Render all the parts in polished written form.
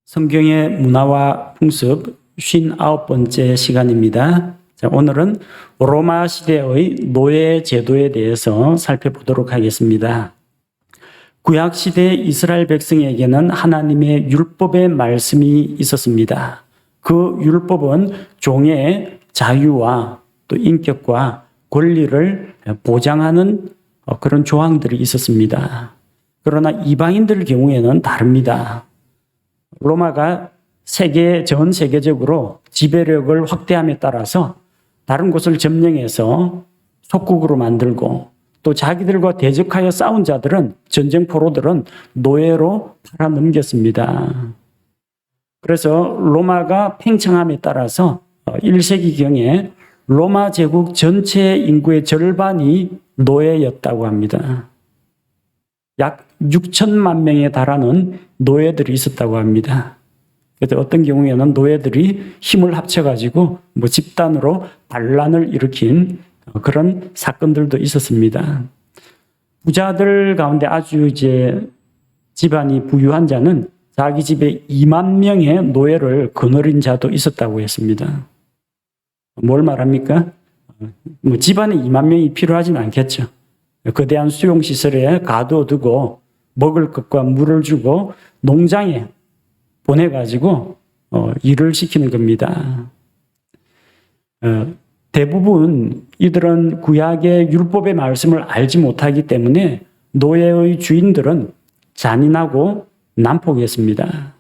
성경의 문화와 풍습 59번째 시간입니다. 자, 오늘은 로마 시대의 노예 제도에 대해서 살펴보도록 하겠습니다. 구약 시대 이스라엘 백성에게는 하나님의 율법의 말씀이 있었습니다. 그 율법은 종의 자유와 또 인격과 권리를 보장하는 그런 조항들이 있었습니다. 그러나 이방인들 경우에는 다릅니다. 로마가 전 세계적으로 지배력을 확대함에 따라서 다른 곳을 점령해서 속국으로 만들고 또 자기들과 대적하여 싸운 자들은 전쟁 포로들은 노예로 팔아넘겼습니다. 그래서 로마가 팽창함에 따라서 1세기경에 로마 제국 전체 인구의 절반이 노예였다고 합니다. 약 6천만 명에 달하는 노예들이 있었다고 합니다. 그래서 어떤 경우에는 노예들이 힘을 합쳐가지고 집단으로 반란을 일으킨 그런 사건들도 있었습니다. 부자들 가운데 아주 집안이 부유한 자는 자기 집에 2만 명의 노예를 거느린 자도 있었다고 했습니다. 뭘 말합니까? 집안에 2만 명이 필요하지는 않겠죠. 거대한 수용시설에 가둬두고 먹을 것과 물을 주고 농장에 보내가지고 일을 시키는 겁니다. 대부분 이들은 구약의 율법의 말씀을 알지 못하기 때문에 노예의 주인들은 잔인하고 난폭했습니다.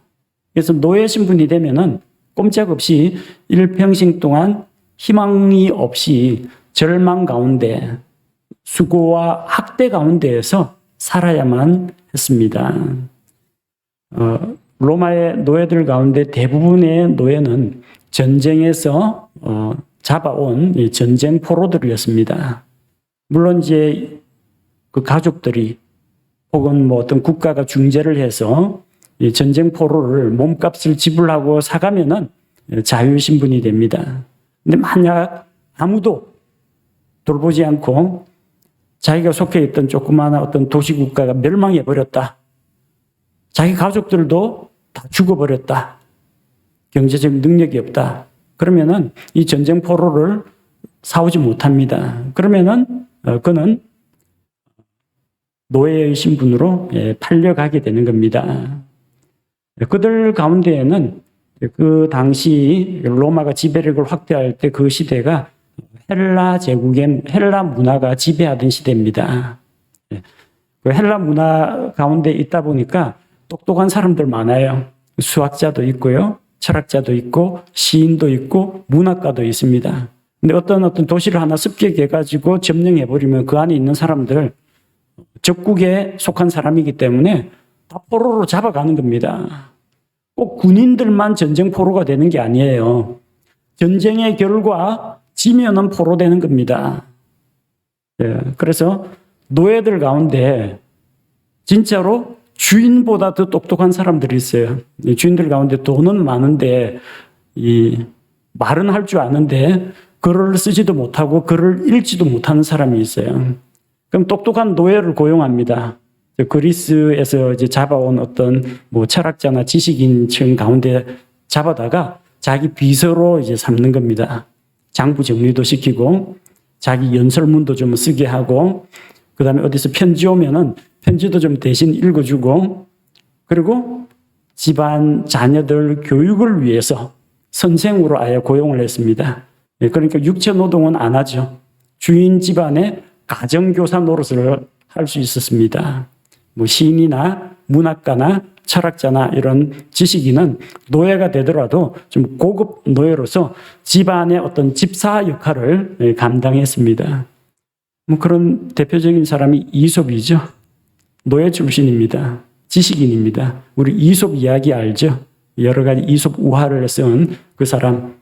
그래서 노예 신분이 되면은 꼼짝없이 일평생 동안 희망이 없이 절망 가운데 수고와 학대 가운데에서 살아야만 했습니다. 로마의 노예들 가운데 대부분의 노예는 전쟁에서 잡아온 전쟁 포로들이었습니다. 물론 그 가족들이 혹은 어떤 국가가 중재를 해서 전쟁 포로를 몸값을 지불하고 사가면은 자유 신분이 됩니다. 근데 만약 아무도 돌보지 않고 자기가 속해 있던 조그마한 어떤 도시국가가 멸망해 버렸다. 자기 가족들도 다 죽어버렸다. 경제적 능력이 없다. 그러면은 이 전쟁 포로를 사오지 못합니다. 그러면은 그는 노예의 신분으로 팔려가게 되는 겁니다. 그들 가운데에는 그 당시 로마가 지배력을 확대할 때 그 시대가 헬라 제국의 헬라 문화가 지배하던 시대입니다. 그 헬라 문화 가운데 있다 보니까 똑똑한 사람들 많아요. 수학자도 있고요, 철학자도 있고, 시인도 있고, 문학가도 있습니다. 근데 어떤 도시를 하나 습격해가지고 점령해버리면 그 안에 있는 사람들, 적국에 속한 사람이기 때문에 다 포로로 잡아가는 겁니다. 꼭 군인들만 전쟁 포로가 되는 게 아니에요. 전쟁의 결과 지면은 포로되는 겁니다. 그래서 노예들 가운데 진짜로 주인보다 더 똑똑한 사람들이 있어요. 주인들 가운데 돈은 많은데 말은 할 줄 아는데 글을 쓰지도 못하고 글을 읽지도 못하는 사람이 있어요. 그럼 똑똑한 노예를 고용합니다. 그리스에서 잡아온 어떤 철학자나 지식인층 가운데 잡아다가 자기 비서로 삼는 겁니다. 장부 정리도 시키고 자기 연설문도 좀 쓰게 하고 그다음에 어디서 편지 오면은 편지도 좀 대신 읽어주고 그리고 집안 자녀들 교육을 위해서 선생으로 아예 고용을 했습니다. 그러니까 육체 노동은 안 하죠. 주인 집안에 가정교사 노릇을 할 수 있었습니다. 시인이나 문학가나 철학자나 이런 지식인은 노예가 되더라도 좀 고급 노예로서 집안의 어떤 집사 역할을 감당했습니다. 그런 대표적인 사람이 이솝이죠. 노예 출신입니다. 지식인입니다. 우리 이솝 이야기 알죠? 여러 가지 이솝 우화를 쓴 그 사람.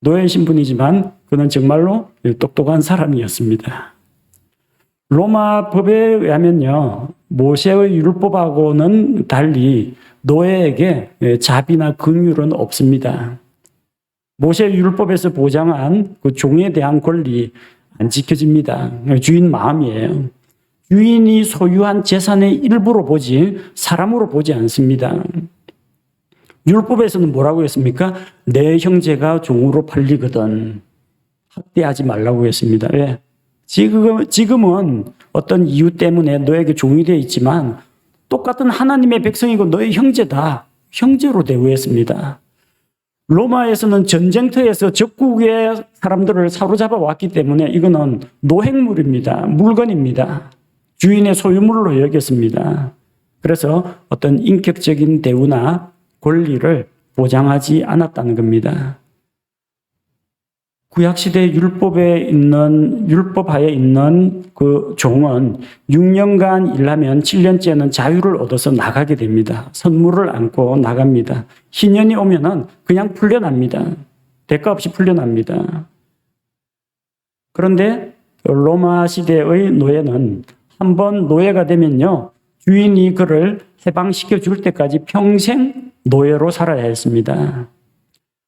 노예 신분이지만 그는 정말로 똑똑한 사람이었습니다. 로마 법에 의하면요, 모세의 율법하고는 달리 노예에게 자비나 긍휼은 없습니다. 모세의 율법에서 보장한 그 종에 대한 권리 안 지켜집니다. 주인 마음이에요. 주인이 소유한 재산의 일부로 보지 사람으로 보지 않습니다. 율법에서는 뭐라고 했습니까? 내 형제가 종으로 팔리거든 학대하지 말라고 했습니다. 왜? 지금은 어떤 이유 때문에 너에게 종이 되어 있지만 똑같은 하나님의 백성이고 너의 형제다. 형제로 대우했습니다. 로마에서는 전쟁터에서 적국의 사람들을 사로잡아 왔기 때문에 이거는 노획물입니다. 물건입니다. 주인의 소유물로 여겼습니다. 그래서 어떤 인격적인 대우나 권리를 보장하지 않았다는 겁니다. 구약시대 율법하에 있는 그 종은 6년간 일하면 7년째는 자유를 얻어서 나가게 됩니다. 선물을 안고 나갑니다. 희년이 오면은 그냥 풀려납니다. 대가 없이 풀려납니다. 그런데 로마 시대의 노예는 한번 노예가 되면요, 주인이 그를 해방시켜 줄 때까지 평생 노예로 살아야 했습니다.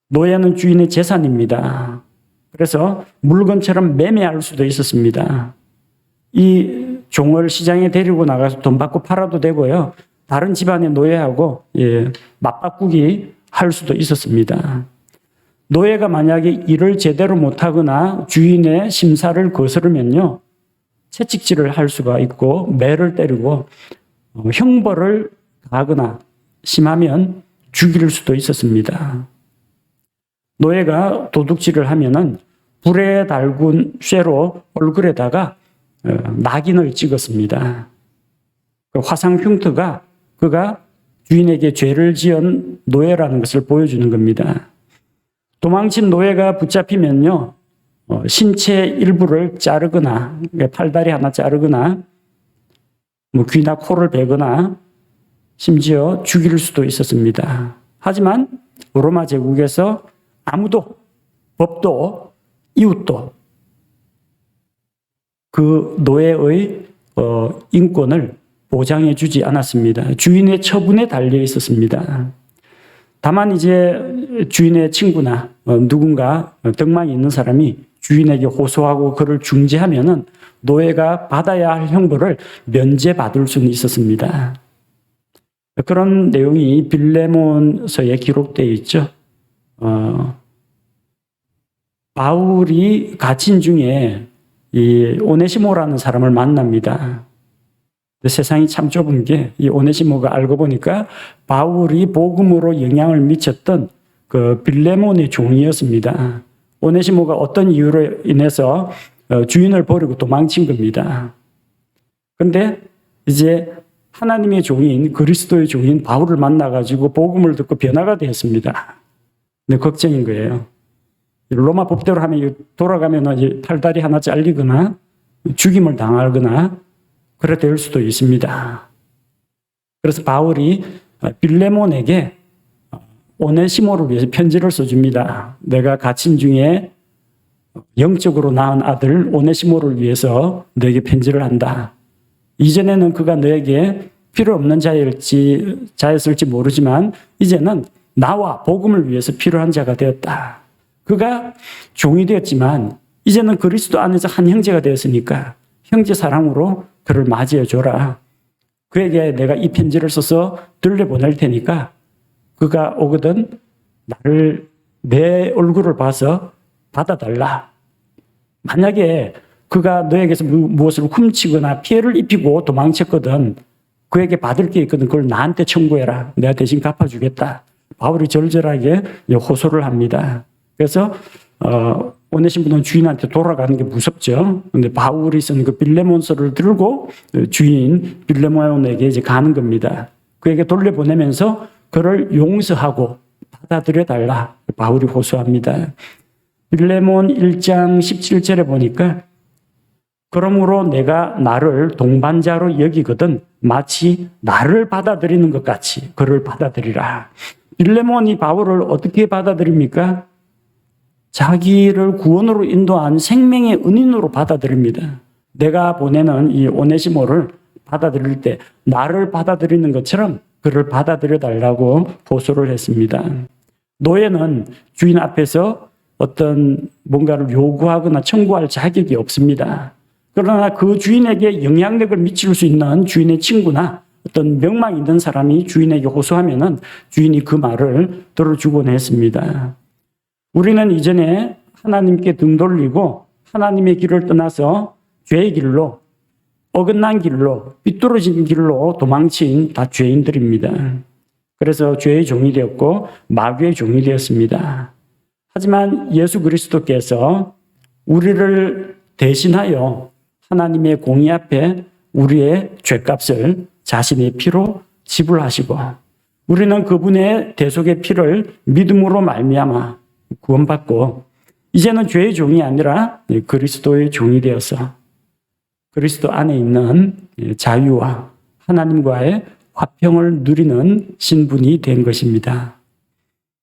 노예는 주인의 재산입니다. 그래서 물건처럼 매매할 수도 있었습니다. 이 종을 시장에 데리고 나가서 돈 받고 팔아도 되고요. 다른 집안의 노예하고 맞바꾸기 할 수도 있었습니다. 노예가 만약에 일을 제대로 못하거나 주인의 심사를 거스르면요, 채찍질을 할 수가 있고 매를 때리고 형벌을 가하거나 심하면 죽일 수도 있었습니다. 노예가 도둑질을 하면은 불에 달군 쇠로 얼굴에다가 낙인을 찍었습니다. 그 화상 흉터가 그가 주인에게 죄를 지은 노예라는 것을 보여주는 겁니다. 도망친 노예가 붙잡히면요, 신체 일부를 자르거나 팔다리 하나 자르거나 귀나 코를 베거나 심지어 죽일 수도 있었습니다. 하지만 로마 제국에서 아무도, 법도, 이웃도 그 노예의 인권을 보장해 주지 않았습니다. 주인의 처분에 달려 있었습니다. 다만 이제 주인의 친구나 누군가 덕망이 있는 사람이 주인에게 호소하고 그를 중재하면은 노예가 받아야 할 형벌을 면제받을 수는 있었습니다. 그런 내용이 빌레몬서에 기록되어 있죠. 바울이 갇힌 중에 이 오네시모라는 사람을 만납니다. 세상이 참 좁은 게 이 오네시모가 알고 보니까 바울이 복음으로 영향을 미쳤던 그 빌레몬의 종이었습니다. 오네시모가 어떤 이유로 인해서 주인을 버리고 도망친 겁니다. 그런데 이제 하나님의 종인 그리스도의 종인 바울을 만나가지고 복음을 듣고 변화가 되었습니다. 근데 걱정인 거예요. 로마 법대로 하면 돌아가면 팔다리 하나 잘리거나 죽임을 당하거나 그래 될 수도 있습니다. 그래서 바울이 빌레몬에게 오네시모를 위해서 편지를 써줍니다. 내가 갇힌 중에 영적으로 낳은 아들 오네시모를 위해서 너에게 편지를 한다. 이전에는 그가 너에게 필요 없는 자였을지 모르지만 이제는 나와 복음을 위해서 필요한 자가 되었다. 그가 종이 되었지만 이제는 그리스도 안에서 한 형제가 되었으니까 형제 사랑으로 그를 맞이해 줘라. 그에게 내가 이 편지를 써서 들려보낼 테니까 그가 오거든 나를 내 얼굴을 봐서 받아달라. 만약에 그가 너에게서 무엇을 훔치거나 피해를 입히고 도망쳤거든 그에게 받을 게 있거든 그걸 나한테 청구해라. 내가 대신 갚아주겠다. 바울이 절절하게 호소를 합니다. 그래서 오네시모는 주인한테 돌아가는 게 무섭죠. 그런데 바울이 쓴 그 빌레몬서를 들고 주인 빌레몬에게 이제 가는 겁니다. 그에게 돌려보내면서 그를 용서하고 받아들여 달라. 바울이 호소합니다. 빌레몬 1장 17절에 보니까 그러므로 내가 나를 동반자로 여기거든 마치 나를 받아들이는 것 같이 그를 받아들이라. 빌레몬이 바울을 어떻게 받아들입니까? 자기를 구원으로 인도한 생명의 은인으로 받아들입니다. 내가 보내는 이 오네시모를 받아들일 때 나를 받아들이는 것처럼 그를 받아들여 달라고 호소를 했습니다. 노예는 주인 앞에서 어떤 뭔가를 요구하거나 청구할 자격이 없습니다. 그러나 그 주인에게 영향력을 미칠 수 있는 주인의 친구나 어떤 명망 있는 사람이 주인에게 호소하면은 주인이 그 말을 들어주곤 했습니다. 우리는 이전에 하나님께 등 돌리고 하나님의 길을 떠나서 죄의 길로, 어긋난 길로, 삐뚤어진 길로 도망친 다 죄인들입니다. 그래서 죄의 종이 되었고 마귀의 종이 되었습니다. 하지만 예수 그리스도께서 우리를 대신하여 하나님의 공의 앞에 우리의 죄값을 자신의 피로 지불하시고 우리는 그분의 대속의 피를 믿음으로 말미암아 구원받고 이제는 죄의 종이 아니라 그리스도의 종이 되어서 그리스도 안에 있는 자유와 하나님과의 화평을 누리는 신분이 된 것입니다.